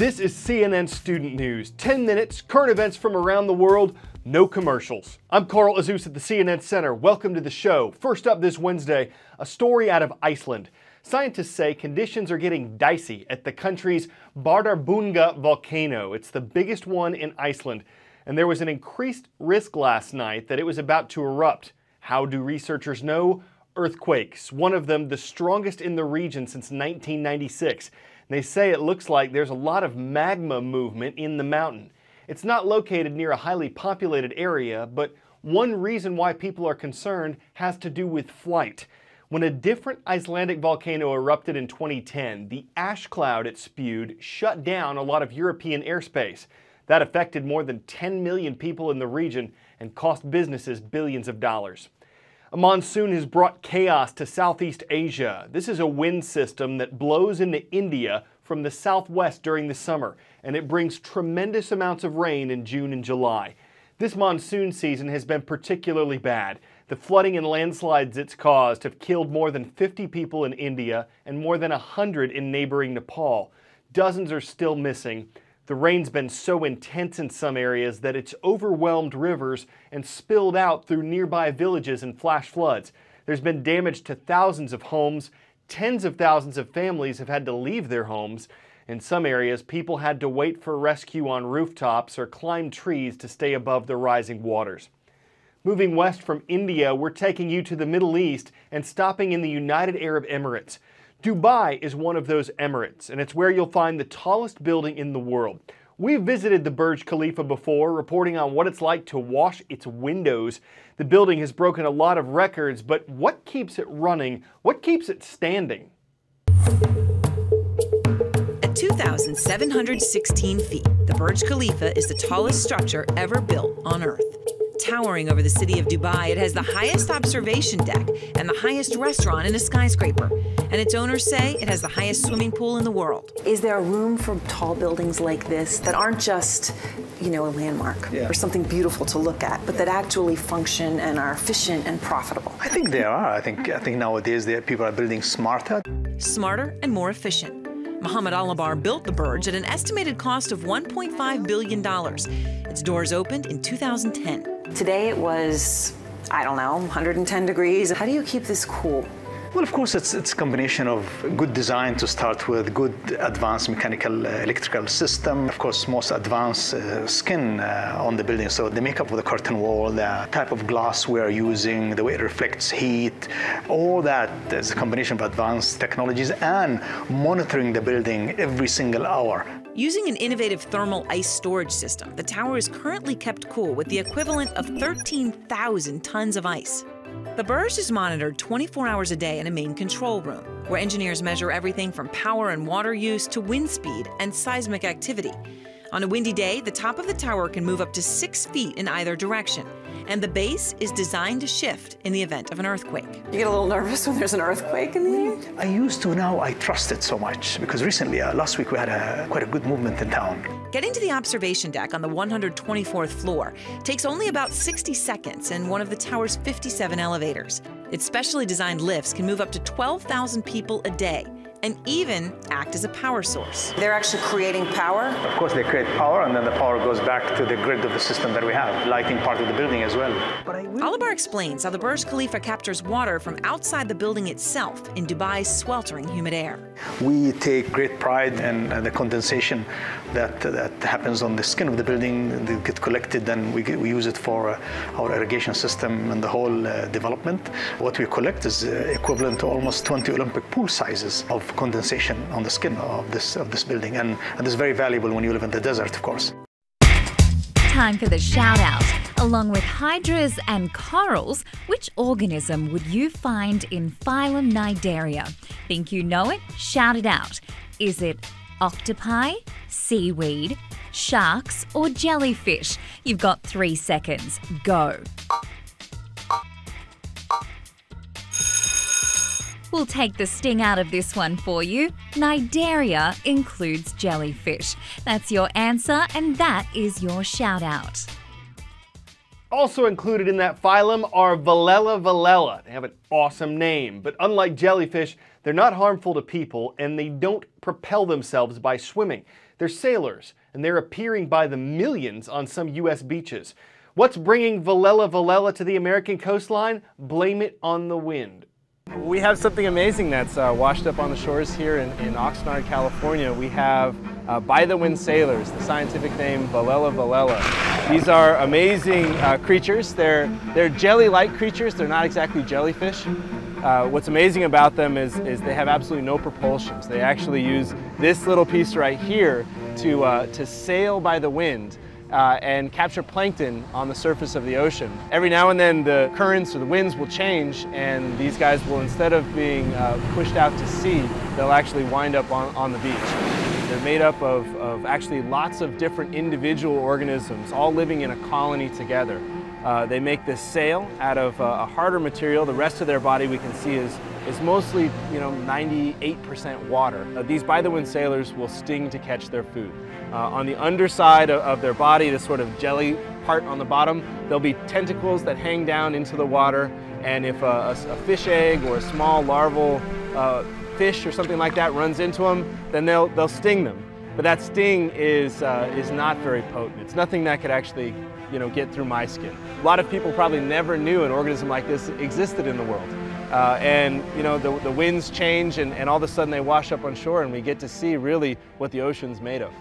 This is CNN Student News. 10 minutes, current events from around the world, no commercials. I'm Carl Azus at the CNN Center. Welcome to the show. First up this Wednesday, a story out of Iceland. Scientists say conditions are getting dicey at the country's Bardarbunga volcano. It's the biggest one in Iceland, and there was an increased risk last night that it was about to erupt. How do researchers know? Earthquakes, one of them the strongest in the region since 1996. They say it looks like there's a lot of magma movement in the mountain. It's not located near a highly populated area, but one reason why people are concerned has to do with flight. When a different Icelandic volcano erupted in 2010, the ash cloud it spewed shut down a lot of European airspace. That affected more than 10 million people in the region and cost businesses billions of dollars. A monsoon has brought chaos to Southeast Asia. This is a wind system that blows into India from the southwest during the summer, and it brings tremendous amounts of rain in June and July. This monsoon season has been particularly bad. The flooding and landslides it's caused have killed more than 50 people in India and more than 100 in neighboring Nepal. Dozens are still missing. The rain's been so intense in some areas that it's overwhelmed rivers and spilled out through nearby villages in flash floods. There's been damage to thousands of homes. Tens of thousands of families have had to leave their homes. In some areas, people had to wait for rescue on rooftops or climb trees to stay above the rising waters. Moving west from India, we're taking you to the Middle East and stopping in the United Arab Emirates. Dubai is one of those emirates, and it's where you'll find the tallest building in the world. We've visited the Burj Khalifa before, reporting on what it's like to wash its windows. The building has broken a lot of records, but what keeps it running? What keeps it standing? At 2,716 feet, the Burj Khalifa is the tallest structure ever built on Earth. Towering over the city of Dubai, it has the highest observation deck and the highest restaurant in a skyscraper. And its owners say it has the highest swimming pool in the world. Is there room for tall buildings like this that aren't just, a landmark or something beautiful to look at, but that actually function and are efficient and profitable? I think they are. I think nowadays people are building smarter. Smarter and more efficient. Mohammed Alabar built the Burj at an estimated cost of $1.5 billion. Its doors opened in 2010. Today it was, 110 degrees. How do you keep this cool? Well, of course, it's a combination of good design to start with, good advanced mechanical electrical system, of course, most advanced skin on the building. So the makeup of the curtain wall, the type of glass we are using, the way it reflects heat, all that is a combination of advanced technologies and monitoring the building every single hour. Using an innovative thermal ice storage system, the tower is currently kept cool with the equivalent of 13,000 tons of ice. The Burj is monitored 24 hours a day in a main control room, where engineers measure everything from power and water use to wind speed and seismic activity. On a windy day, the top of the tower can move up to 6 feet in either direction, and the base is designed to shift in the event of an earthquake. You get a little nervous when there's an earthquake in the air? I used to, now I trust it so much, because recently, last week, we had quite a good movement in town. Getting to the observation deck on the 124th floor takes only about 60 seconds in one of the tower's 57 elevators. Its specially designed lifts can move up to 12,000 people a day and even act as a power source. They're actually creating power? Of course, they create power, and then the power goes back to the grid of the system that we have, lighting part of the building as well. Alabar explains how the Burj Khalifa captures water from outside the building itself in Dubai's sweltering humid air. We take great pride in the condensation that happens on the skin of the building. They get collected, and we use it for our irrigation system and the whole development. What we collect is equivalent to almost 20 Olympic pool sizes of condensation on the skin of this building, and it's very valuable when you live in the desert, of course. Time for the shout out. Along with hydras and corals, which organism would you find in phylum Cnidaria? Think you know it? Shout it out. Is it octopi, seaweed, sharks, or jellyfish? You've got 3 seconds. Go. We'll take the sting out of this one for you. Cnidaria includes jellyfish. That's your answer, and that is your shout out. Also included in that phylum are Velella. They have an awesome name, but unlike jellyfish, they're not harmful to people and they don't propel themselves by swimming. They're sailors, and they're appearing by the millions on some U.S. beaches. What's bringing Velella to the American coastline? Blame it on the wind. We have something amazing that's washed up on the shores here in Oxnard, California. We have by-the-wind sailors, the scientific name Velella. These are amazing creatures. They're jelly-like creatures. They're not exactly jellyfish. What's amazing about them is they have absolutely no propulsions. They actually use this little piece right here to sail by the wind and capture plankton on the surface of the ocean. Every now and then the currents or the winds will change, and these guys will, instead of being pushed out to sea, they'll actually wind up on the beach. They're made up of actually lots of different individual organisms, all living in a colony together. They make this sail out of a harder material. The rest of their body we can see is mostly 98% water. These by-the-wind sailors will sting to catch their food. On the underside of their body, this sort of jelly part on the bottom, there'll be tentacles that hang down into the water, and if a fish egg or a small larval fish or something like that runs into them, then they'll sting them. But that sting is not very potent. It's nothing that could actually get through my skin. A lot of people probably never knew an organism like this existed in the world. And the winds change, and all of a sudden they wash up on shore, and we get to see really what the ocean's made of.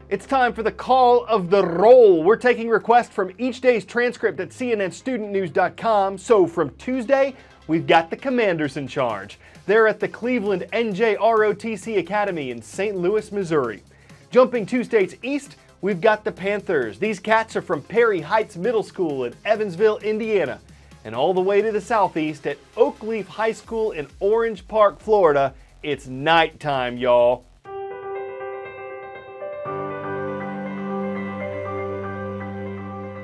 It's time for the call of the roll. We're taking requests from each day's transcript at cnnstudentnews.com. So from Tuesday, we've got the Commanders in charge. They're at the Cleveland NJROTC Academy in St. Louis, Missouri. Jumping 2 states east, we've got the Panthers. These cats are from Perry Heights Middle School in Evansville, Indiana. And all the way to the southeast at Oakleaf High School in Orange Park, Florida, it's nighttime, y'all.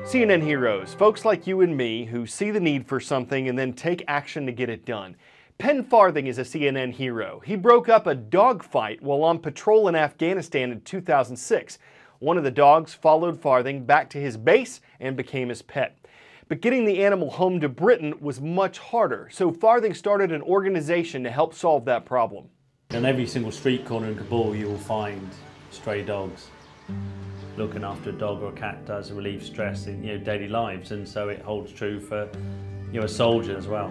CNN heroes, folks like you and me who see the need for something and then take action to get it done. Penn Farthing is a CNN hero. He broke up a dogfight while on patrol in Afghanistan in 2006. One of the dogs followed Farthing back to his base and became his pet. But getting the animal home to Britain was much harder, so Farthing started an organization to help solve that problem. On every single street corner in Kabul you will find stray dogs. Looking after a dog or a cat does relieve stress in daily lives, and so it holds true for a soldier as well.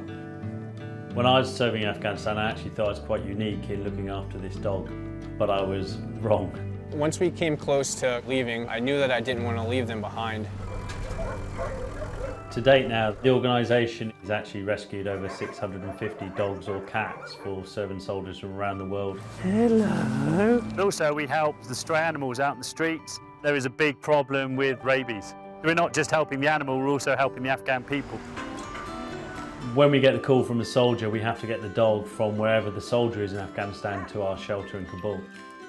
When I was serving in Afghanistan, I actually thought I was quite unique in looking after this dog, but I was wrong. Once we came close to leaving, I knew that I didn't want to leave them behind. To date now, the organisation has actually rescued over 650 dogs or cats for serving soldiers from around the world. Hello. And also we help the stray animals out in the streets. There is a big problem with rabies. We're not just helping the animal, we're also helping the Afghan people. When we get the call from the soldier, we have to get the dog from wherever the soldier is in Afghanistan to our shelter in Kabul.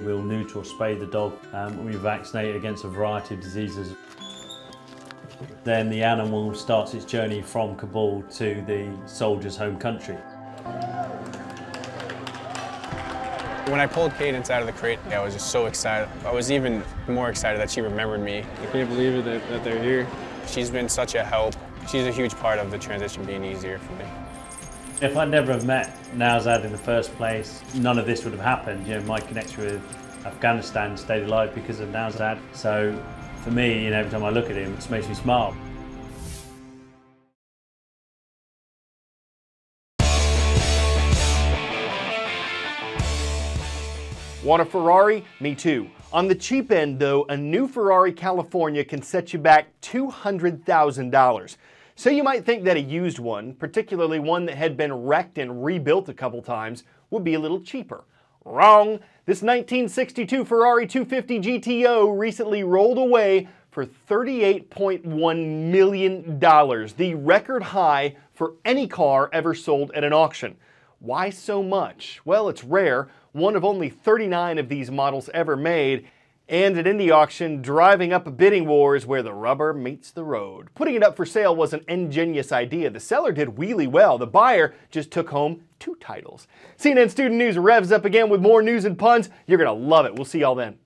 We'll neuter or spay the dog, and we vaccinate it against a variety of diseases. Then the animal starts its journey from Kabul to the soldier's home country. When I pulled Cadence out of the crate, I was just so excited. I was even more excited that she remembered me. I can't believe it that they're here. She's been such a help. She's a huge part of the transition being easier for me. If I'd never have met Nawzad in the first place, none of this would have happened. My connection with Afghanistan stayed alive because of Nawzad. So for me, every time I look at him, it just makes me smile. Want a Ferrari? Me too. On the cheap end though, a new Ferrari California can set you back $200,000. So you might think that a used one, particularly one that had been wrecked and rebuilt a couple times, would be a little cheaper. Wrong! This 1962 Ferrari 250 GTO recently rolled away for $38.1 million, the record high for any car ever sold at an auction. Why so much? Well, it's rare, one of only 39 of these models ever made, and at indie auction, driving up a bidding war is where the rubber meets the road. Putting it up for sale was an ingenious idea. The seller did really well. The buyer just took home 2 titles. CNN Student News revs up again with more news and puns. You're gonna love it. We'll see y'all then.